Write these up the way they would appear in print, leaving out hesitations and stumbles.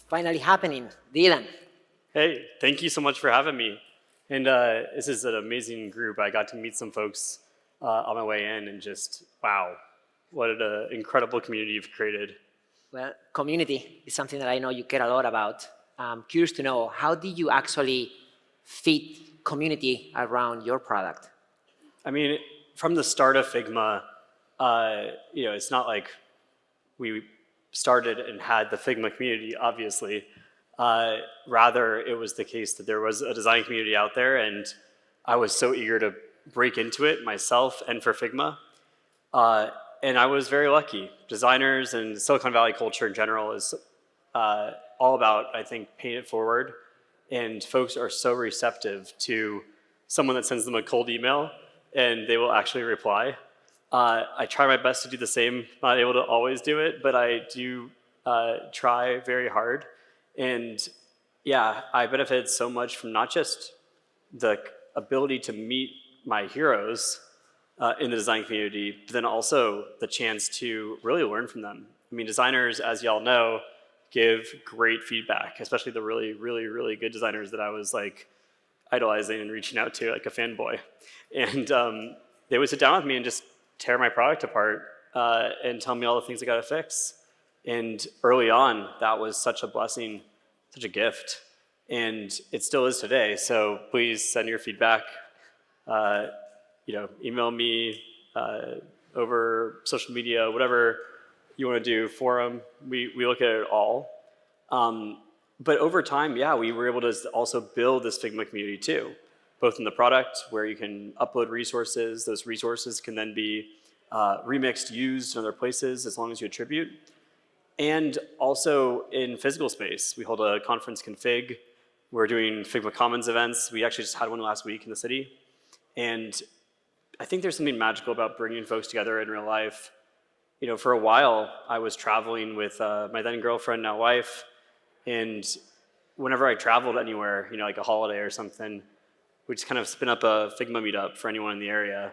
finally happening. Dylan. Hey, thank you so much for having me. And this is an amazing group. I got to meet some folks on my way in and just, wow, what an incredible community you've created. Well, community is something that I know you care a lot about. I'm curious to know, how did you actually fit community around your product? I mean, from the start of Figma, it's not like we started and had the Figma community, obviously. Rather, it was the case that there was a design community out there, and I was so eager to break into it myself and for Figma. And I was very lucky. Designers and Silicon Valley culture in general is all about, I think, paying it forward. And folks are so receptive to someone that sends them a cold email, and they will actually reply. I try my best to do the same. Not able to always do it, but I do try very hard. And yeah, I benefited so much from not just the ability to meet my heroes in the design community, but then also the chance to really learn from them. I mean, designers, as y'all know, give great feedback, especially the really, really, really good designers that I was like idolizing and reaching out to like a fanboy. And they would sit down with me and just tear my product apart and tell me all the things I got to fix. And early on, that was such a blessing, such a gift. And it still is today. So please send your feedback. Email me over social media, whatever you want to do, forum. We look at it all. But over time, yeah, we were able to also build this Figma community too, both in the product where you can upload resources. Those resources can then be remixed, used in other places as long as you attribute. And also in physical space. We hold a conference config. We're doing Figma Commons events. We actually just had one last week in the city. And I think there's something magical about bringing folks together in real life. You know, for a while, I was traveling with my then girlfriend, now wife. And whenever I traveled anywhere, like a holiday or something, we'd just kind of spin up a Figma meetup for anyone in the area.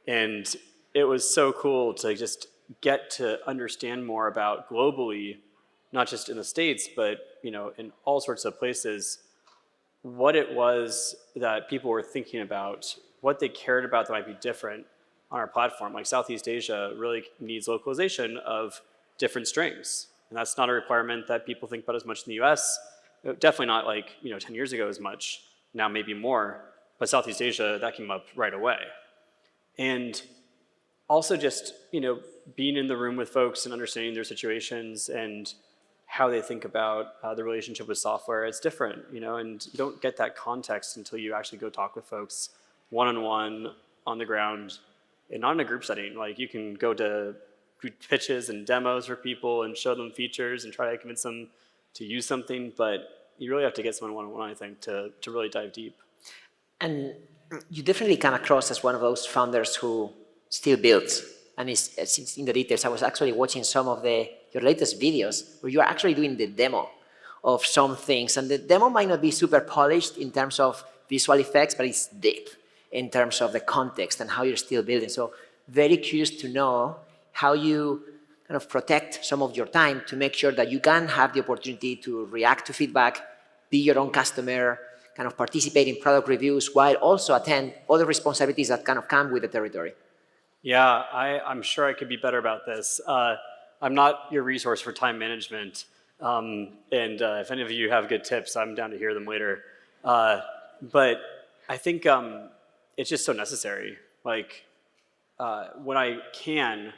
And it was so cool to just get to understand more about globally, not just in the States, but in all sorts of places, what it was that people were thinking about, what they cared about that might be different on our platform. Like Southeast Asia really needs localization of different strings. And that's not a requirement that people think about as much in the US. Definitely not like 10 years ago as much, now maybe more. But Southeast Asia, that came up right away. And also just being in the room with folks and understanding their situations and how they think about the relationship with software, it's different, and you don't get that context until you actually go talk with folks one-on-one on the ground and not in a group setting. Like you can go to pitches and demos for people and show them features and try to convince them to use something, but you really have to get someone one-on-one, I think, to really dive deep. And you definitely come across as one of those founders who still builds. And it's in the details. I was actually watching some of your latest videos where you're actually doing the demo of some things. And the demo might not be super polished in terms of visual effects, but it's deep in terms of the context and how you're still building. So very curious to know how you kind of protect some of your time to make sure that you can have the opportunity to react to feedback, be your own customer, kind of participate in product reviews, while also attend other responsibilities that kind of come with the territory. Yeah, I'm sure I could be better about this. I'm not your resource for time management. And if any of you have good tips, I'm down to hear them later. But I think it's just so necessary. Like when I can,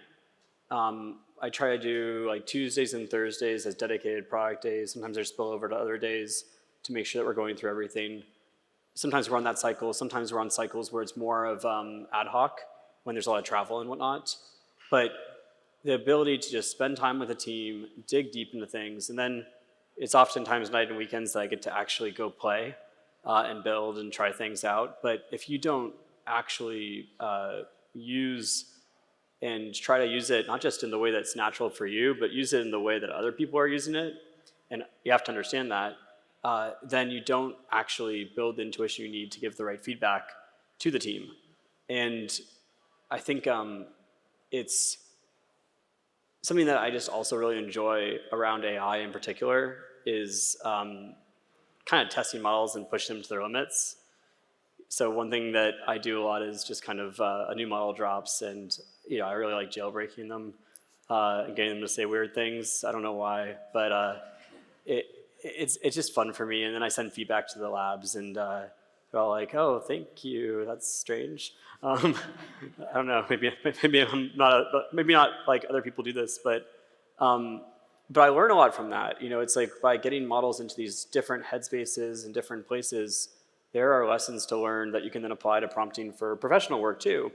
I try to do like Tuesdays and Thursdays as dedicated product days. Sometimes there's spillover to other days to make sure that we're going through everything. Sometimes we're on that cycle. Sometimes we're on cycles where it's more of ad hoc, when there's a lot of travel and whatnot. But the ability to just spend time with a team, dig deep into things, and then it's oftentimes night and weekends that I get to actually go play and build and try things out. But if you don't actually use and try to use it, not just in the way that's natural for you, but use it in the way that other people are using it, and you have to understand that, then you don't actually build the intuition you need to give the right feedback to the team. And I think it's something that I just also really enjoy around AI in particular is kind of testing models and pushing them to their limits. So one thing that I do a lot is just kind of a new model drops, and I really like jailbreaking them and getting them to say weird things. I don't know why, but it's just fun for me. And then I send feedback to the labs, and they're all like, "Oh, thank you. That's strange." I don't know. Maybe I'm not. Maybe not like other people do this, but I learn a lot from that. It's like by getting models into these different headspaces and different places, there are lessons to learn that you can then apply to prompting for professional work too.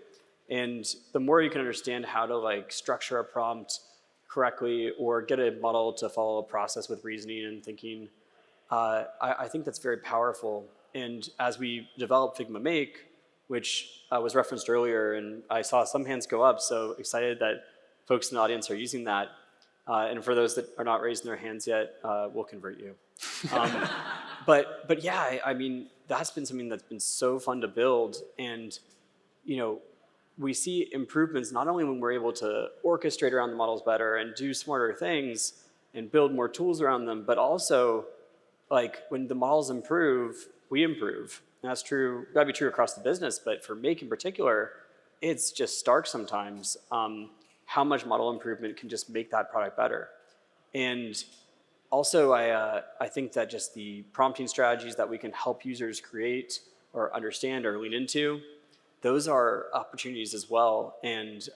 And the more you can understand how to like structure a prompt correctly or get a model to follow a process with reasoning and thinking, I think that's very powerful. And as we develop Figma Make, which was referenced earlier, and I saw some hands go up, so excited that folks in the audience are using that. And for those that are not raising their hands yet, we'll convert you. But yeah, I mean, that's been something that's been so fun to build. And, we see improvements not only when we're able to orchestrate around the models better and do smarter things and build more tools around them, but also like when the models improve, we improve. And that's true, gotta be true across the business, but for Make in particular, it's just stark sometimes how much model improvement can just make that product better. And also, I think that just the prompting strategies that we can help users create or understand or lean into, those are opportunities as well. And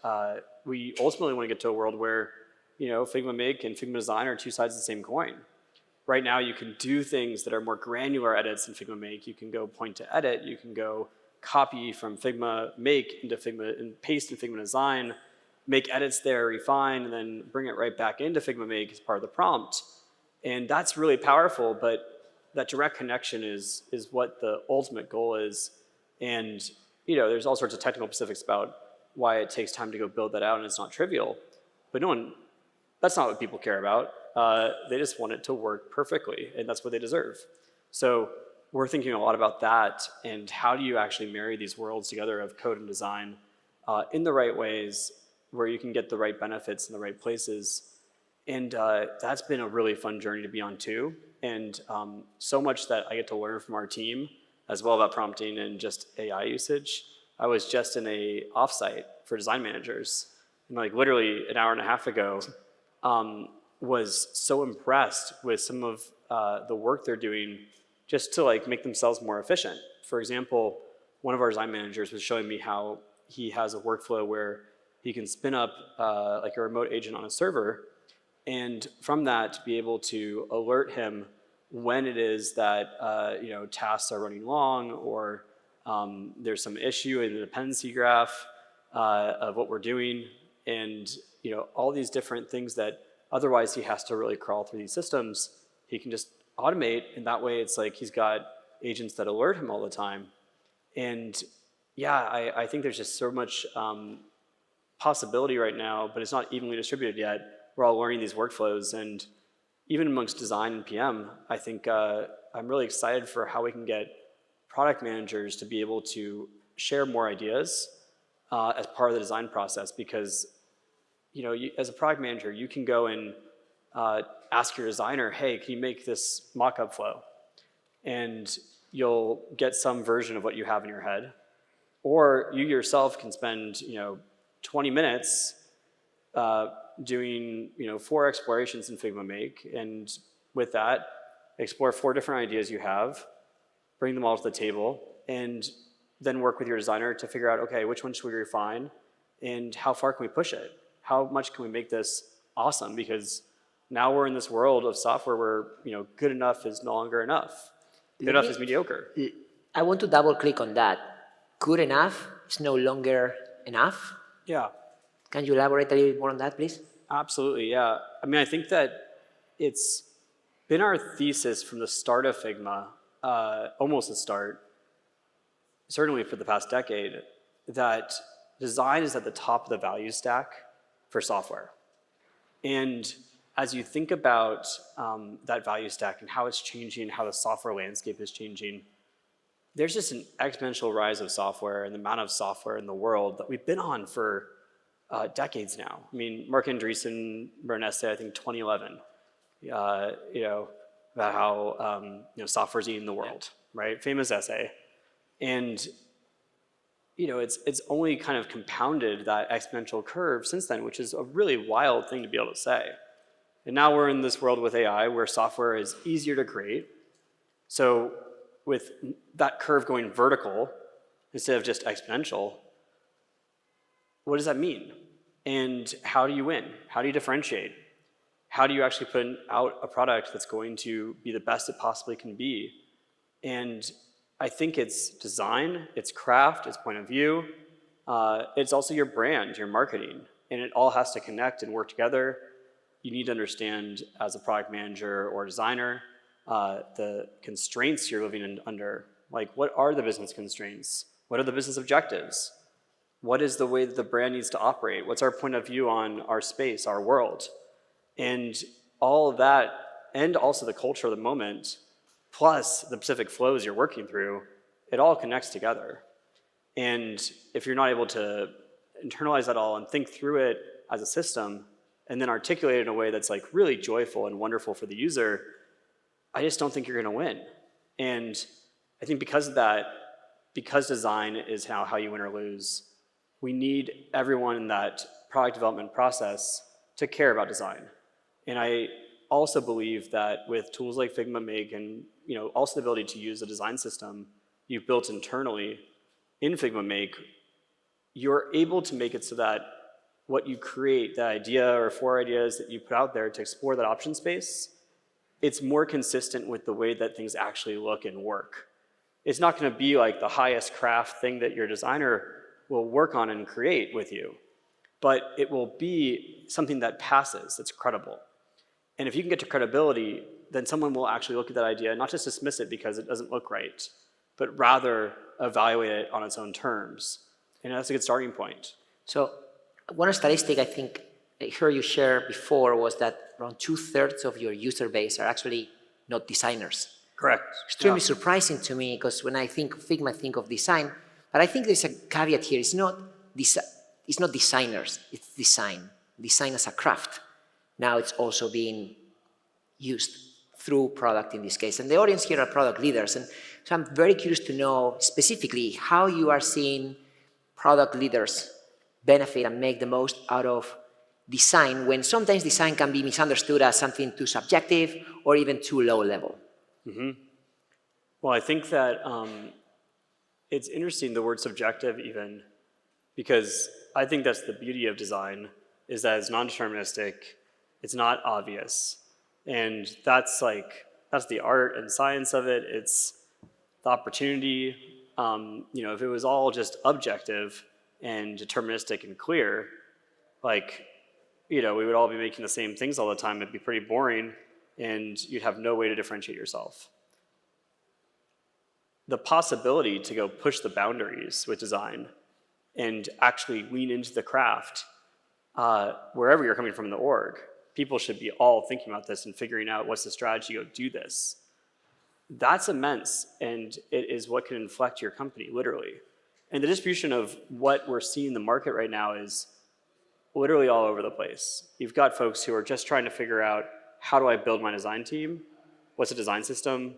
we ultimately want to get to a world where, Figma Make and Figma Design are two sides of the same coin. Right now, you can do things that are more granular edits in Figma Make. You can go point to edit. You can go copy from Figma Make into Figma and paste in Figma Design, make edits there, refine, and then bring it right back into Figma Make as part of the prompt. And that's really powerful, but that direct connection is what the ultimate goal is. And there's all sorts of technical specifics about why it takes time to go build that out, and it's not trivial. But that's not what people care about. They just want it to work perfectly, and that's what they deserve. So we're thinking a lot about that, and how do you actually marry these worlds together of code and design in the right ways, where you can get the right benefits in the right places. And that's been a really fun journey to be on too. And so much that I get to learn from our team as well about prompting and just AI usage. I was just in a offsite for design managers, and like literally an hour and a half ago, was so impressed with some of the work they're doing just to like make themselves more efficient. For example, one of our design managers was showing me how he has a workflow where he can spin up like a remote agent on a server, and from that to be able to alert him when it is that tasks are running long, or there's some issue in the dependency graph of what we're doing, and all these different things that otherwise he has to really crawl through these systems. He can just automate, and that way it's like he's got agents that alert him all the time. And yeah, I think there's just so much possibility right now, but it's not evenly distributed yet. We're all learning these workflows, and even amongst design and PM, I think I'm really excited for how we can get product managers to be able to share more ideas as part of the design process, because as a product manager, you can go and ask your designer, hey, can you make this mock-up flow? And you'll get some version of what you have in your head. Or you yourself can spend 20 minutes doing 4 explorations in Figma Make, and with that, explore 4 different ideas you have, bring them all to the table, and then work with your designer to figure out, okay, which one should we refine, and how far can we push it? How much can we make this awesome? Because now we're in this world of software where good enough is no longer enough. Good enough is mediocre. I want to double click on that. Good enough is no longer enough. Yeah. Can you elaborate a little bit more on that, please? Absolutely, yeah. I mean, I think that it's been our thesis from the start of Figma, almost the start, certainly for the past decade, that design is at the top of the value stack for software. And as you think about that value stack and how it's changing, how the software landscape is changing, there's just an exponential rise of software and the amount of software in the world that we've been on for decades now. I mean, Mark Andreessen wrote an essay, I think 2011. about how software's eating the world, right? Famous essay, and it's only kind of compounded that exponential curve since then, which is a really wild thing to be able to say. And now we're in this world with AI where software is easier to create. So with that curve going vertical instead of just exponential, what does that mean? And how do you win? How do you differentiate? How do you actually put out a product that's going to be the best it possibly can be? And I think it's design, it's craft, it's point of view. It's also your brand, your marketing. And it all has to connect and work together. You need to understand as a product manager or designer the constraints you're living under. Like, what are the business constraints? What are the business objectives? What is the way that the brand needs to operate? What's our point of view on our space, our world? And all of that, and also the culture of the moment, plus the specific flows you're working through, it all connects together. And if you're not able to internalize that all and think through it as a system, and then articulate it in a way that's like really joyful and wonderful for the user, I just don't think you're gonna win. And I think because of that, because design is how you win or lose, we need everyone in that product development process to care about design. And I also believe that with tools like Figma Make and also the ability to use a design system you've built internally in Figma Make, you're able to make it so that what you create, the idea or 4 ideas that you put out there to explore that option space, it's more consistent with the way that things actually look and work. It's not going to be like the highest craft thing that your designer will work on and create with you, but it will be something that passes, that's credible. And if you can get to credibility, then someone will actually look at that idea and not just dismiss it because it doesn't look right, but rather evaluate it on its own terms. And that's a good starting point. So one statistic I think I heard you share before was that around 2/3 of your user base are actually not designers. Correct. Extremely surprising to me, because when I think of Figma, I think of design. But I think there's a caveat here. It's not designers, it's design. Design as a craft. Now it's also being used through product in this case. And the audience here are product leaders. And so I'm very curious to know specifically how you are seeing product leaders benefit and make the most out of design, when sometimes design can be misunderstood as something too subjective or even too low level. Mm-hmm. Well, I think that it's interesting, the word subjective even, because I think that's the beauty of design, is that it's non-deterministic, it's not obvious. And that's the art and science of it. It's the opportunity. If it was all just objective and deterministic and clear, we would all be making the same things all the time. It'd be pretty boring, and you'd have no way to differentiate yourself. The possibility to go push the boundaries with design and actually lean into the craft, wherever you're coming from in the org, people should be all thinking about this and figuring out what's the strategy to do this. That's immense, and it is what can inflect your company, literally. And the distribution of what we're seeing in the market right now is literally all over the place. You've got folks who are just trying to figure out, how do I build my design team? What's a design system?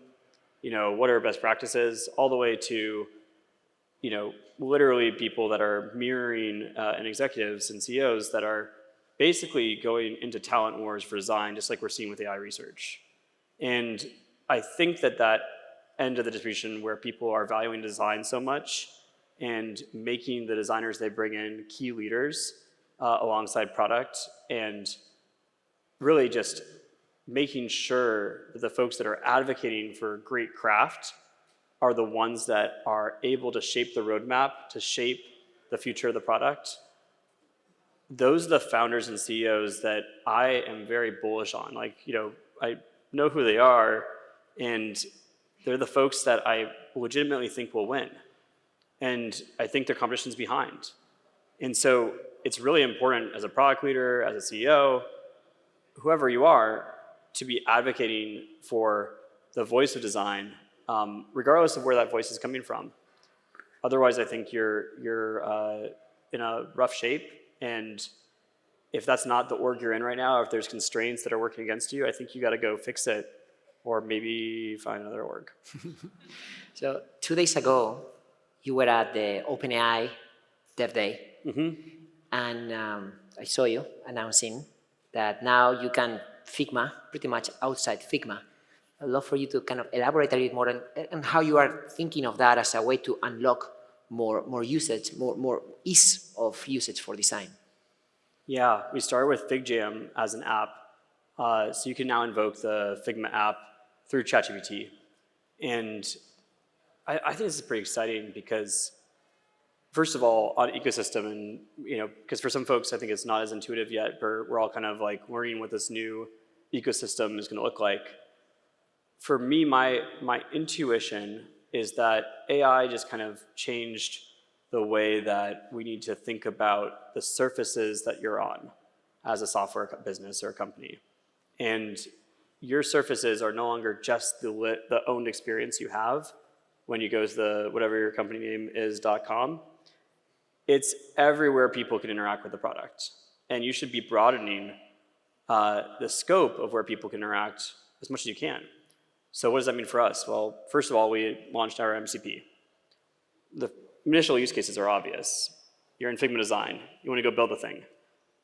What are best practices? All the way to, literally people that are mirroring and executives and CEOs that are basically going into talent wars for design, just like we're seeing with AI research. And I think that end of the distribution where people are valuing design so much and making the designers they bring in key leaders alongside product, and really just making sure that the folks that are advocating for great craft are the ones that are able to shape the roadmap, to shape the future of the product. Those are the founders and CEOs that I am very bullish on. I know who they are, and they're the folks that I legitimately think will win. And I think their competition's behind. And so it's really important as a product leader, as a CEO, whoever you are, to be advocating for the voice of design, regardless of where that voice is coming from. Otherwise, I think you're in a rough shape, and if that's not the org you're in right now, or if there's constraints that are working against you, I think you got to go fix it or maybe find another org. So 2 days ago, you were at the OpenAI Dev Day, and I saw you announcing that now you can Figma pretty much outside Figma. I'd love for you to kind of elaborate a little more on how you are thinking of that as a way to unlock more usage, more ease of usage for design. Yeah, we started with FigJam as an app. So you can now invoke the Figma app through ChatGPT. And I think this is pretty exciting because, first of all, on ecosystem, and because for some folks, I think it's not as intuitive yet, but we're all kind of like learning what this new ecosystem is going to look like. For me, my intuition is that AI just kind of changed the way that we need to think about the surfaces that you're on as a software business or a company. And your surfaces are no longer just the owned experience you have when you go to the whatever your company name is .com. It's everywhere people can interact with the product. And you should be broadening the scope of where people can interact as much as you can. So what does that mean for us? Well, first of all, we launched our MCP. The initial use cases are obvious. You're in Figma design. You want to go build a thing.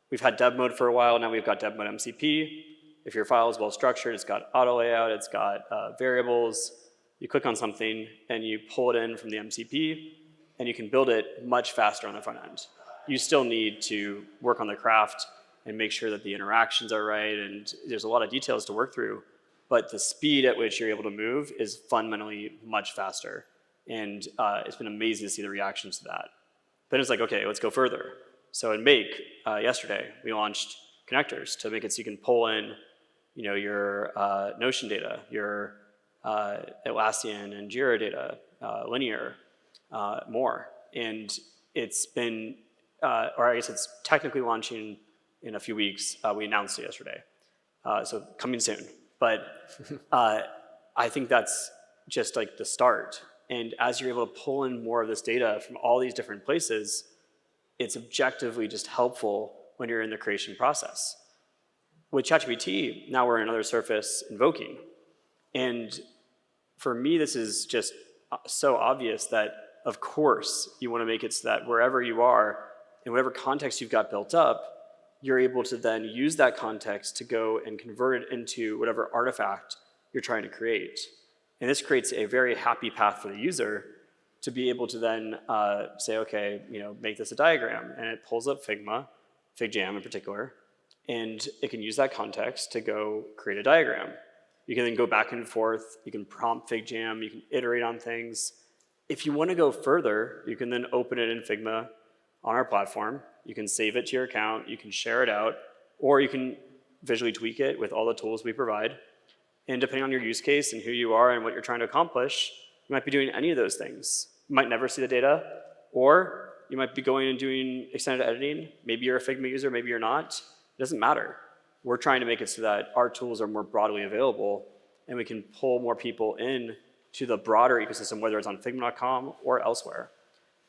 We've had dev mode for a while. Now we've got dev mode MCP. If your file is well structured, it's got auto layout, it's got variables. You click on something and you pull it in from the MCP, and you can build it much faster on the front end. You still need to work on the craft and make sure that the interactions are right, and there's a lot of details to work through, but the speed at which you're able to move is fundamentally much faster. And it's been amazing to see the reactions to that. Then it's like, okay, let's go further. So in Make, yesterday, we launched connectors to make it so you can pull in your Notion data, your Atlassian and Jira data, linear, more. And it's been, or I guess it's technically launching in a few weeks. We announced it yesterday. So coming soon. But I think that's just like the start. And as you're able to pull in more of this data from all these different places, it's objectively just helpful when you're in the creation process. With ChatGPT, now we're in another surface invoking. And for me, this is just so obvious that, of course, you want to make it so that wherever you are, in whatever context you've got built up, you're able to then use that context to go and convert it into whatever artifact you're trying to create. And this creates a very happy path for the user to be able to then say, okay, make this a diagram. And it pulls up Figma, FigJam in particular, and it can use that context to go create a diagram. You can then go back and forth. You can prompt FigJam. You can iterate on things. If you want to go further, you can then open it in Figma on our platform. You can save it to your account. You can share it out. Or you can visually tweak it with all the tools we provide. And depending on your use case and who you are and what you're trying to accomplish, you might be doing any of those things. You might never see the data, or you might be going and doing extended editing. Maybe you're a Figma user, maybe you're not. It doesn't matter. We're trying to make it so that our tools are more broadly available and we can pull more people in to the broader ecosystem, whether it's on Figma.com or elsewhere.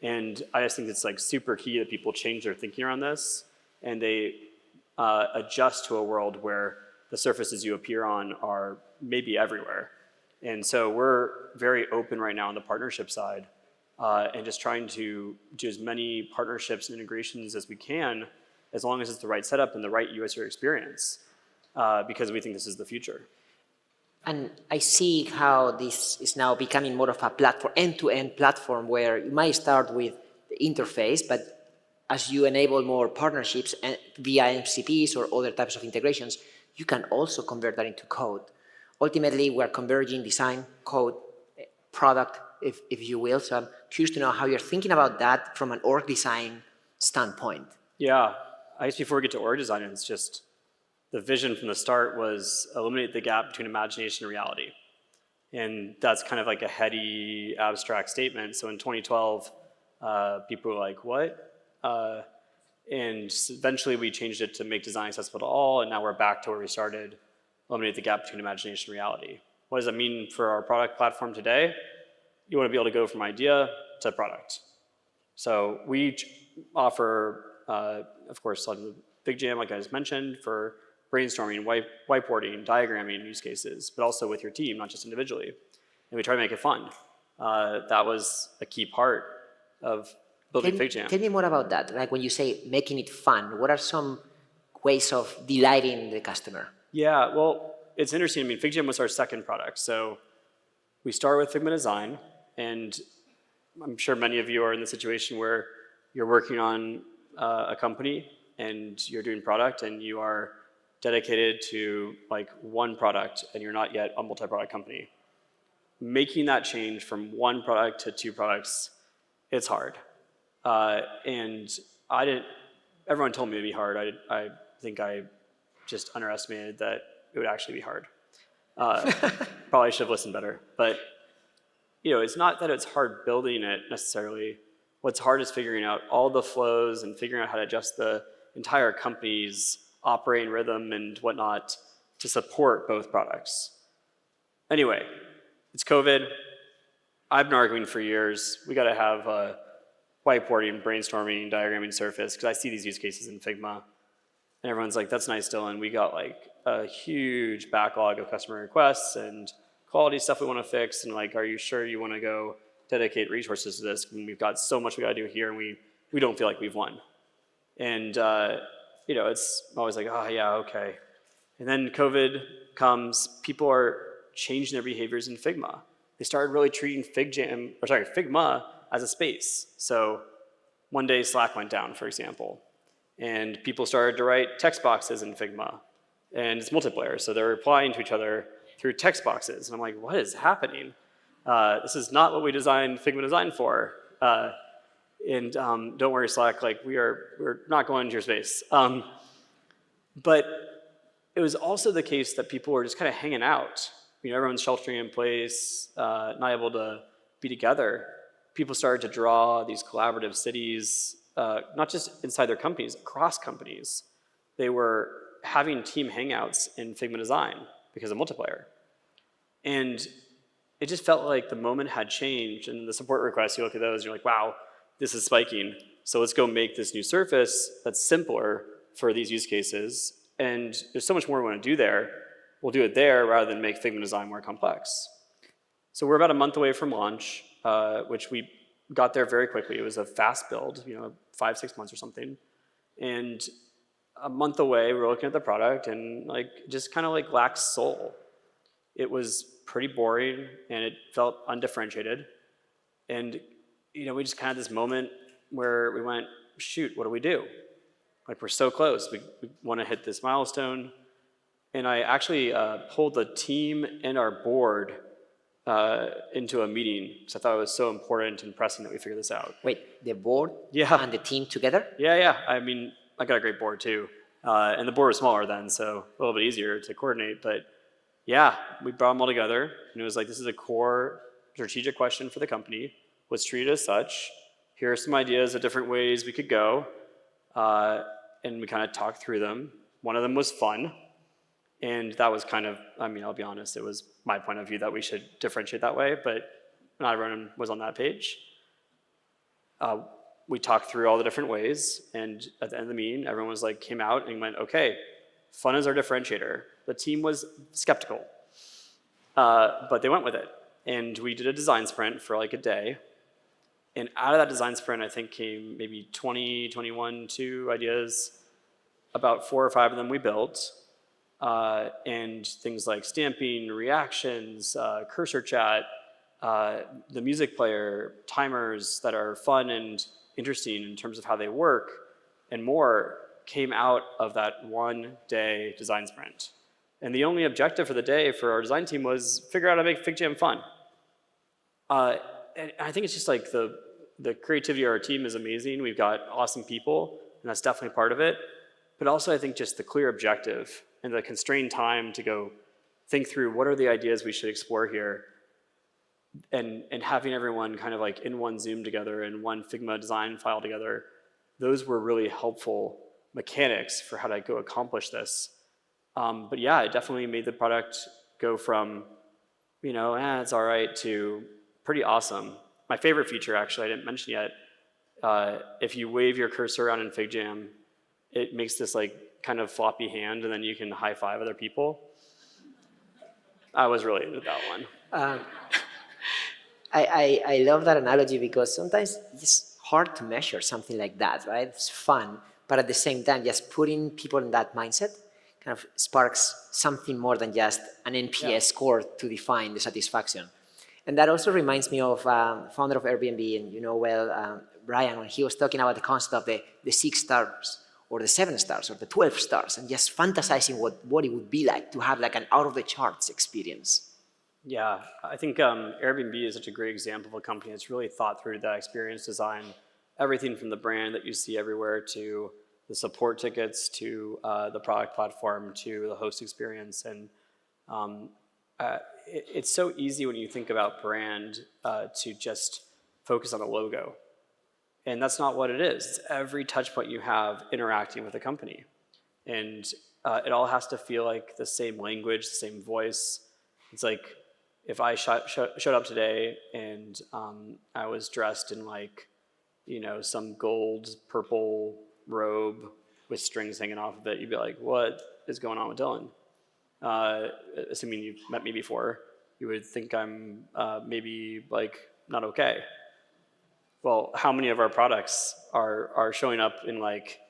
And I just think it's like super key that people change their thinking around this and they adjust to a world where the surfaces you appear on are maybe everywhere. And so we're very open right now on the partnership side and just trying to do as many partnerships and integrations as we can, as long as it's the right setup and the right user experience, because we think this is the future. And I see how this is now becoming more of a platform, end-to-end platform, where you might start with the interface, but as you enable more partnerships via MCPs or other types of integrations, you can also convert that into code. Ultimately, we're converging design, code, product, if you will. So I'm curious to know how you're thinking about that from an org design standpoint. Yeah, I guess before we get to org design, it's just the vision from the start was eliminate the gap between imagination and reality. And that's kind of like a heady, abstract statement. So in 2012, people were like, what? And eventually we changed it to make design accessible to all, and now we're back to where we started, eliminate the gap between imagination and reality. What does that mean for our product platform today? You want to be able to go from idea to product. So we offer, of course, FigJam, like I just mentioned, for brainstorming, whiteboarding, diagramming use cases, but also with your team, not just individually. And we try to make it fun. That was a key part of building FigJam. Tell me more about that. Like when you say making it fun, what are some ways of delighting the customer? Yeah, well, it's interesting. I mean, FigJam was our second product. So we started with Figma Design, and I'm sure many of you are in the situation where you're working on a company and you're doing product and you are dedicated to like one product and you're not yet a multi-product company. Making that change from one product to two products, it's hard. And everyone told me it'd be hard. I think I just underestimated that it would actually be hard. Probably should have listened better. But it's not that it's hard building it necessarily. What's hard is figuring out all the flows and figuring out how to adjust the entire company's operating rhythm and whatnot to support both products. Anyway, it's COVID. I've been arguing for years. We got to have a whiteboarding, brainstorming, diagramming surface because I see these use cases in Figma. And everyone's like, that's nice, Dylan. We got like a huge backlog of customer requests and quality stuff we want to fix. And like, are you sure you want to go dedicate resources to this? And we've got so much we got to do here and we don't feel like we've won. And, it's always like, oh yeah, okay. And then COVID comes, people are changing their behaviors in Figma. They started really treating Figma as a space. So one day Slack went down, for example, and people started to write text boxes in Figma, and it's multiplayer, so they're replying to each other through text boxes. And I'm like, what is happening? This is not what we designed Figma Design for. And don't worry, Slack, like we're not going into your space. But it was also the case that people were just kind of hanging out. Everyone's sheltering in place, not able to be together. People started to draw these collaborative cities, not just inside their companies, across companies. They were having team hangouts in Figma Design because of multiplayer. And it just felt like the moment had changed. And the support requests, you look at those, you're like, wow, this is spiking. So let's go make this new surface that's simpler for these use cases. And there's so much more we want to do there. We'll do it there rather than make Figma Design more complex. So we're about a month away from launch, which we got there very quickly. It was a fast build, 5-6 months or something. And a month away, we were looking at the product and just kind of lacked soul. It was pretty boring and it felt undifferentiated. And we just kind of had this moment where we went, shoot, what do we do? We're so close. We want to hit this milestone. And I actually pulled the team and our board into a meeting because I thought it was so important and pressing that we figure this out. Wait, the board and the team together? Yeah. I mean, I got a great board too. And the board was smaller then, so a little bit easier to coordinate. But yeah, we brought them all together. And it was like, this is a core strategic question for the company. Was treated as such. Here are some ideas of different ways we could go. And we kind of talked through them. One of them was fun. And that was kind of, I'll be honest, it was my point of view that we should differentiate that way, but not everyone was on that page. We talked through all the different ways, and at the end of the meeting, everyone was came out and went, okay, fun is our differentiator. The team was skeptical, but they went with it. And we did a design sprint for a day. And out of that design sprint, I think came maybe 20, 21, 2 ideas. About 4 or 5 of them we built. And things like stamping, reactions, cursor chat, the music player, timers that are fun and interesting in terms of how they work, and more came out of that one-day design sprint. And the only objective for the day for our design team was figure out how to make FigJam fun. And I think it's just the creativity of our team is amazing. We've got awesome people, and that's definitely part of it. But also I think just the clear objective and the constrained time to go think through what are the ideas we should explore here, and having everyone kind of in one Zoom together and one Figma design file together, those were really helpful mechanics for how to go accomplish this. But yeah, it definitely made the product go from, it's all right to pretty awesome. My favorite feature, actually, I didn't mention yet, if you wave your cursor around in FigJam, it makes this kind of floppy hand and then you can high five other people. I was really into that one. I love that analogy because sometimes it's hard to measure something like that, right? It's fun, but at the same time, just putting people in that mindset kind of sparks something more than just an NPS score to define the satisfaction. And that also reminds me of founder of Airbnb, and you know well, Brian, when he was talking about the concept of the 6 stars or the 7 stars or the 12 stars, and just fantasizing what it would be like to have like an out of the charts experience. Yeah, I think Airbnb is such a great example of a company that's really thought through that experience design, everything from the brand that you see everywhere to the support tickets to the product platform to the host experience. And it's so easy when you think about brand to just focus on the logo. And that's not what it is. It's every touch point you have interacting with the company. And it all has to feel like the same language, the same voice. It's like if I showed up today and I was dressed in like, you know, some gold, purple robe with strings hanging off of it, you'd be like, what is going on with Dylan? Assuming you've met me before, you would think I'm maybe like not okay. Well, how many of our products are showing up in like,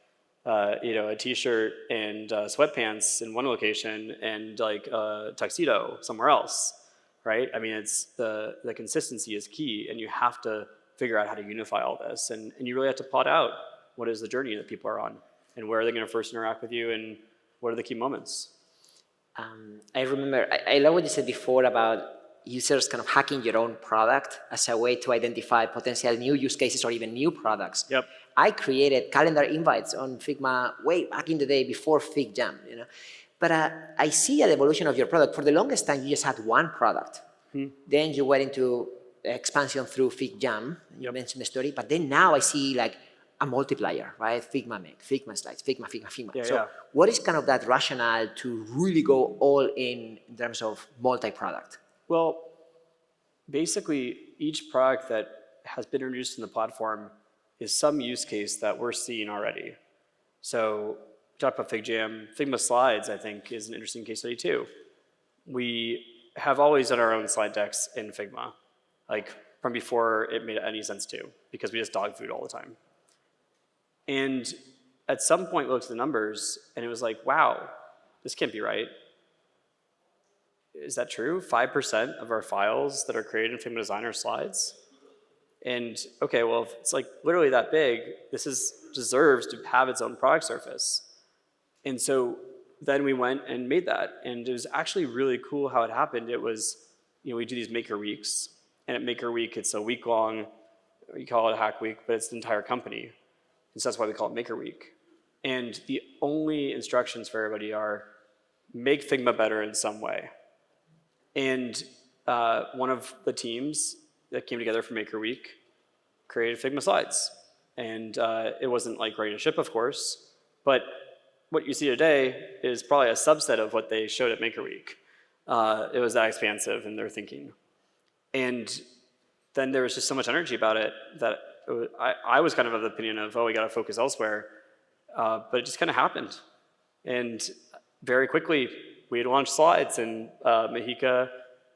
you know, a t-shirt and sweatpants in one location and like a tuxedo somewhere else, right? I mean, it's the consistency is key, and you have to figure out how to unify all this, and you really have to plot out what is the journey that people are on, and where are they going to first interact with you, and what are the key moments. I remember, I love what you said before about users kind of hacking your own product as a way to identify potential new use cases or even new products. Yep. I created calendar invites on Figma way back in the day before FigJam, you know. But I see an evolution of your product. For the longest time, you just had one product. Then you went into expansion through FigJam. You mentioned the story, but then now I see like a multiplier, right? Figma Make, Figma Slides, Figma. Yeah, So what is kind of that rationale to really go all in terms of multi-product? Well, basically, each product that has been introduced in the platform is some use case that we're seeing already. So, talk about FigJam. Figma Slides, I think, is an interesting case study too. We have always done our own slide decks in Figma, like from before it made any sense to, because we just dog food all the time. And at some point, we looked at the numbers, and it was like, wow, this can't be right. Is that true? 5% of our files that are created in Figma Design are slides? And okay, well, if it's like literally that big, this deserves to have its own product surface. And so then we went and made that. And it was actually really cool how it happened. It was, you know, we do these maker weeks. And at Maker Week, it's a week long, we call it a hack week, but it's the entire company. And so that's why we call it Maker Week. And the only instructions for everybody are make Figma better in some way. And one of the teams that came together for Maker Week created Figma Slides. And it wasn't like ready to ship, of course, but what you see today is probably a subset of what they showed at Maker Week. It was that expansive in their thinking. And then there was just so much energy about it that I was kind of the opinion of, oh, we got to focus elsewhere. But it just kind of happened. And very quickly, we had launched slides, and Mahika,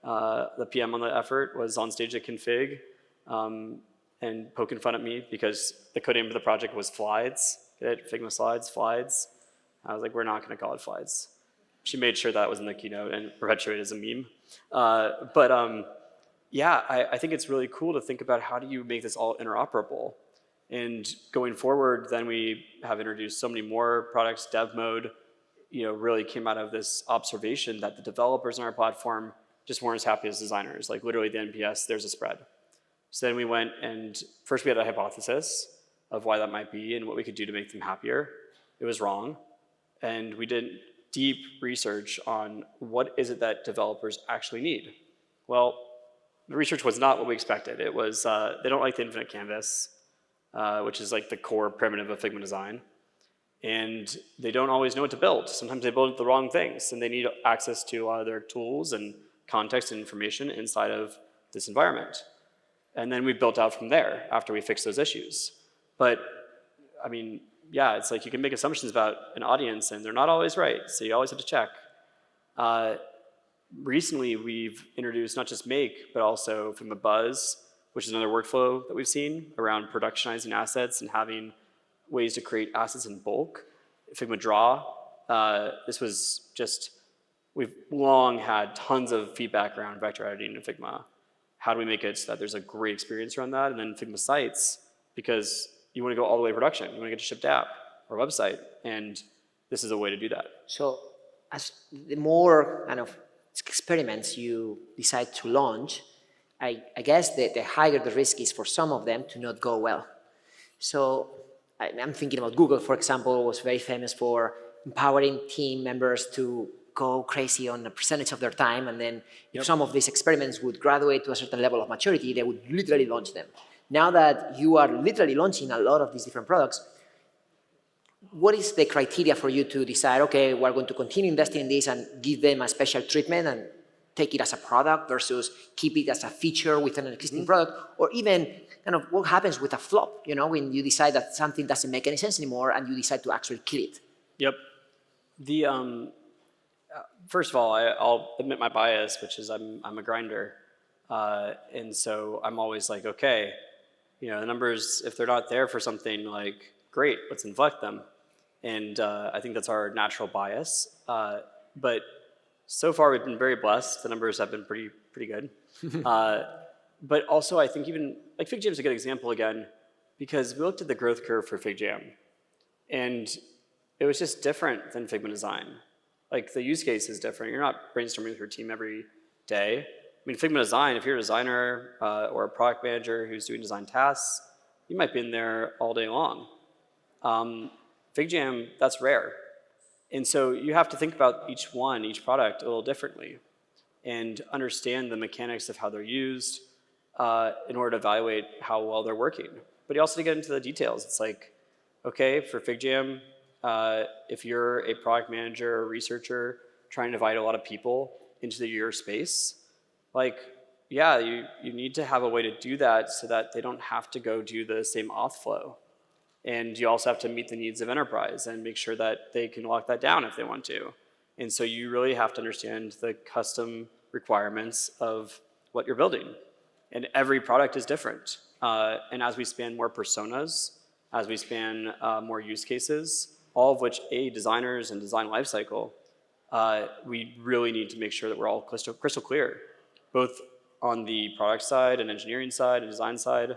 the PM on the effort, was on stage at Config and poking fun at me because the code name of the project was Flides. Figma Slides, Flides. I was like, we're not going to call it Flides. She made sure that was in the keynote and perpetuated as a meme. Yeah, I think it's really cool to think about how do you make this all interoperable. And going forward, then we have introduced so many more products. Dev mode, you know, really came out of this observation that the developers on our platform just weren't as happy as designers. Like literally the NPS, there's a spread. So then we went and first we had a hypothesis of why that might be and what we could do to make them happier. It was wrong. And we did deep research on what is it that developers actually need. Well, the research was not what we expected. It was, they don't like the infinite canvas, which is like the core primitive of Figma design. And they don't always know what to build. Sometimes they build the wrong things, and they need access to a lot of their tools and context and information inside of this environment. And then we built out from there after we fixed those issues. But I mean, yeah, it's like you can make assumptions about an audience and they're not always right. So you always have to check. Recently, we've introduced not just Make, but also Figma Buzz, which is another workflow that we've seen around productionizing assets and having ways to create assets in bulk. Figma Draw, this was just, we've long had tons of feedback around vector editing in Figma. How do we make it so that there's a great experience around that? And then Figma Sites, because you want to go all the way to production. You want to get to shipped app or website, and this is a way to do that. So as the more kind of experiments you decide to launch, I guess the higher the risk is for some of them to not go well. So I'm thinking about Google, for example, was very famous for empowering team members to go crazy on a percentage of their time, and then if some of these experiments would graduate to a certain level of maturity, they would literally launch them. Now that you are literally launching a lot of these different products, what is the criteria for you to decide, okay, we're going to continue investing in this and give them a special treatment and take it as a product versus keep it as a feature within an existing product, or even kind of what happens with a flop, you know, when you decide that something doesn't make any sense anymore and you decide to actually kill it? Yep. First of all, I'll admit my bias, which is I'm a grinder. And so I'm always like, okay, you know, the numbers, if they're not there for something, like, great, let's inflect them. And I think that's our natural bias. But so far, we've been very blessed. The numbers have been pretty good. But also, I think even, like, FigJam is a good example again, because we looked at the growth curve for FigJam, and it was just different than Figma Design. Like, the use case is different. You're not brainstorming with your team every day. I mean, Figma Design, if you're a designer or a product manager who's doing design tasks, you might be in there all day long. FigJam, that's rare. And so you have to think about each product a little differently and understand the mechanics of how they're used in order to evaluate how well they're working. But you also have to get into the details. It's like, okay, for FigJam, if you're a product manager or researcher trying to invite a lot of people into your space, like, yeah, you need to have a way to do that so that they don't have to go do the same auth flow. And you also have to meet the needs of enterprise and make sure that they can lock that down if they want to. And so you really have to understand the custom requirements of what you're building. And every product is different. And as we span more personas, as we span more use cases, all of which aid designers and design lifecycle, we really need to make sure that we're all crystal clear, both on the product side and engineering side and design side,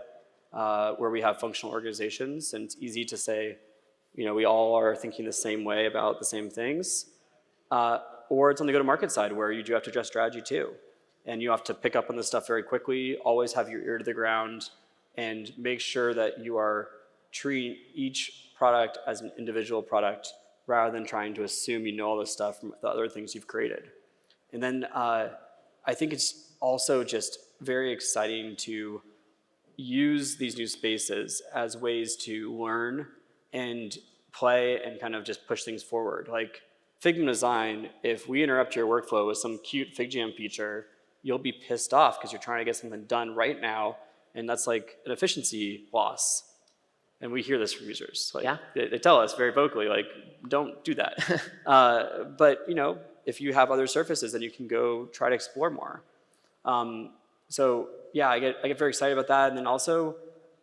where we have functional organizations, and it's easy to say, you know, we all are thinking the same way about the same things, or it's on the go-to-market side where you do have to adjust strategy too, and you have to pick up on this stuff very quickly, always have your ear to the ground, and make sure that you are treating each product as an individual product rather than trying to assume you know all this stuff from the other things you've created. And then I think it's also just very exciting to use these new spaces as ways to learn and play and kind of just push things forward. Like Figma Design, if we interrupt your workflow with some cute FigJam feature, you'll be pissed off because you're trying to get something done right now, and that's like an efficiency loss. And we hear this from users. Like, yeah. They tell us very vocally, like, don't do that. But you know, if you have other surfaces, then you can go try to explore more. So yeah, I get very excited about that. And then also,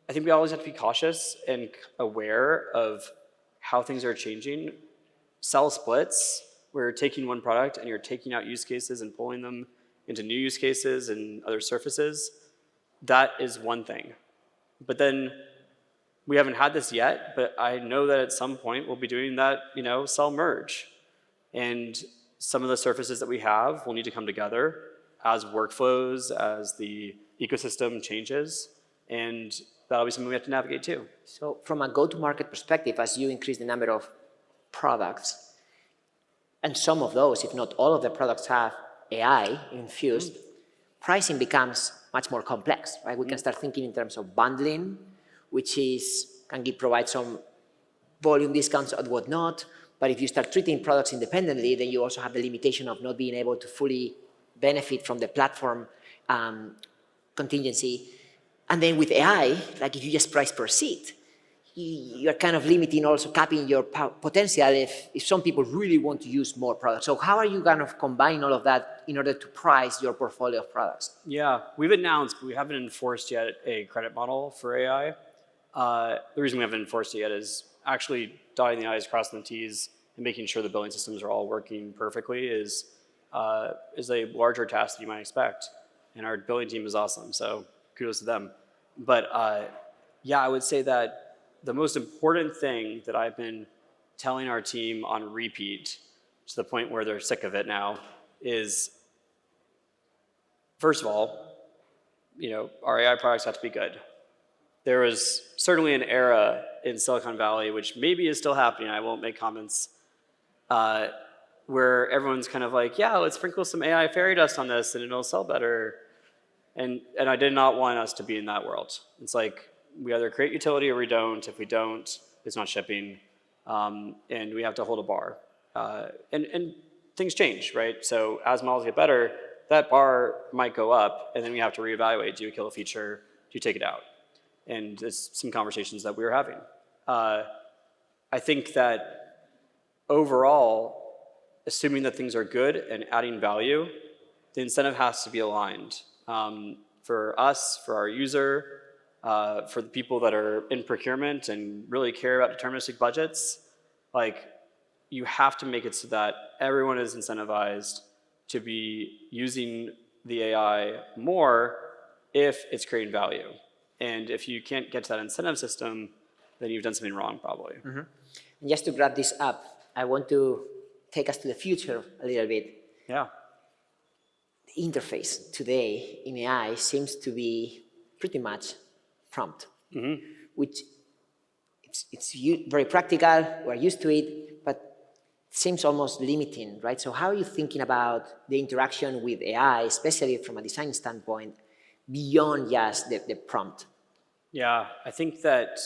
I think we always have to be cautious and aware of how things are changing. Cell splits, where you're taking one product and you're taking out use cases and pulling them into new use cases and other surfaces, that is one thing. But then we haven't had this yet, but I know that at some point we'll be doing that, you know, cell merge. And some of the surfaces that we have will need to come together as workflows, as the ecosystem changes, and that'll be something we have to navigate too. So from a go-to-market perspective, as you increase the number of products, and some of those, if not all of the products have AI infused, pricing becomes much more complex, right? We can start thinking in terms of bundling, which can provide some volume discounts and whatnot, but if you start treating products independently, then you also have the limitation of not being able to fully benefit from the platform contingency. And then with AI, like if you just price per seat, you're kind of limiting, also capping your potential if some people really want to use more products. So how are you kind of combining all of that in order to price your portfolio of products? Yeah, we've announced, but we haven't enforced yet a credit model for AI. The reason we haven't enforced it yet is actually dotting the I's, crossing the T's, and making sure the billing systems are all working perfectly is a larger task than you might expect. And our billing team is awesome, so kudos to them. But yeah, I would say that the most important thing that I've been telling our team on repeat, to the point where they're sick of it now, is, first of all, our AI products have to be good. There was certainly an era in Silicon Valley, which maybe is still happening, I won't make comments, where everyone's kind of like, yeah, let's sprinkle some AI fairy dust on this and it'll sell better. And I did not want us to be in that world. It's like, we either create utility or we don't. If we don't, it's not shipping. And we have to hold a bar. And things change, right? So as models get better, that bar might go up, and then we have to reevaluate. Do you kill a feature? Do you take it out? And it's some conversations that we were having. I think that overall, assuming that things are good and adding value, the incentive has to be aligned. For us, for our user, for the people that are in procurement and really care about deterministic budgets, like, you have to make it so that everyone is incentivized to be using the AI more if it's creating value. And if you can't get to that incentive system, then you've done something wrong, probably. Mm-hmm. And just to wrap this up, I want to take us to the future a little bit. Yeah. The interface today in AI seems to be pretty much prompt, which it's very practical, we're used to it, but it seems almost limiting, right? So how are you thinking about the interaction with AI, especially from a design standpoint, beyond just the prompt? Yeah, I think that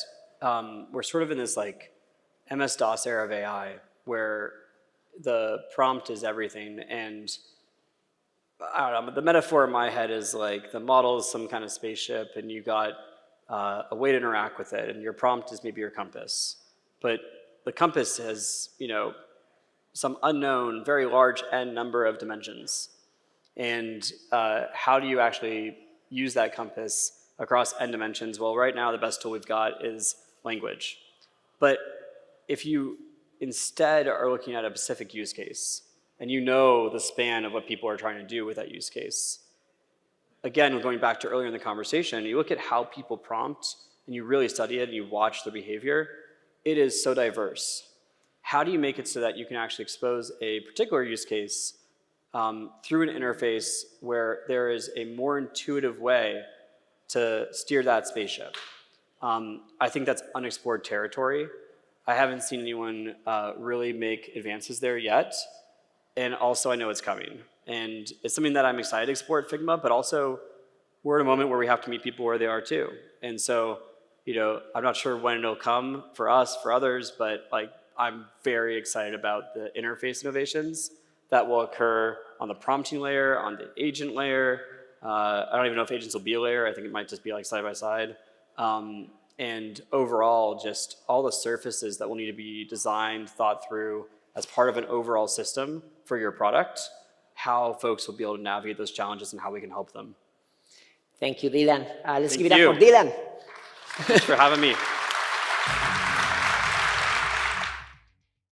we're sort of in this like MS-DOS era of AI where the prompt is everything. And I don't know, the metaphor in my head is like the model is some kind of spaceship and you got a way to interact with it, and your prompt is maybe your compass. But the compass has, some unknown, very large n number of dimensions. And how do you actually use that compass across n dimensions? Well, right now the best tool we've got is language. But if you instead are looking at a specific use case, and you know the span of what people are trying to do with that use case, again, going back to earlier in the conversation, you look at how people prompt, and you really study it, and you watch their behavior, it is so diverse. How do you make it so that you can actually expose a particular use case through an interface where there is a more intuitive way to steer that spaceship? I think that's unexplored territory. I haven't seen anyone really make advances there yet. And also, I know it's coming. And it's something that I'm excited to explore at Figma, but also we're at a moment where we have to meet people where they are too. And so, I'm not sure when it'll come for us, for others, but like, I'm very excited about the interface innovations that will occur on the prompting layer, on the agent layer. I don't even know if agents will be a layer. I think it might just be like side by side. And overall, just all the surfaces that will need to be designed, thought through as part of an overall system for your product, how folks will be able to navigate those challenges and how we can help them. Thank you, Dylan. Let's Thank give it up you. for Dylan. Thanks for having me.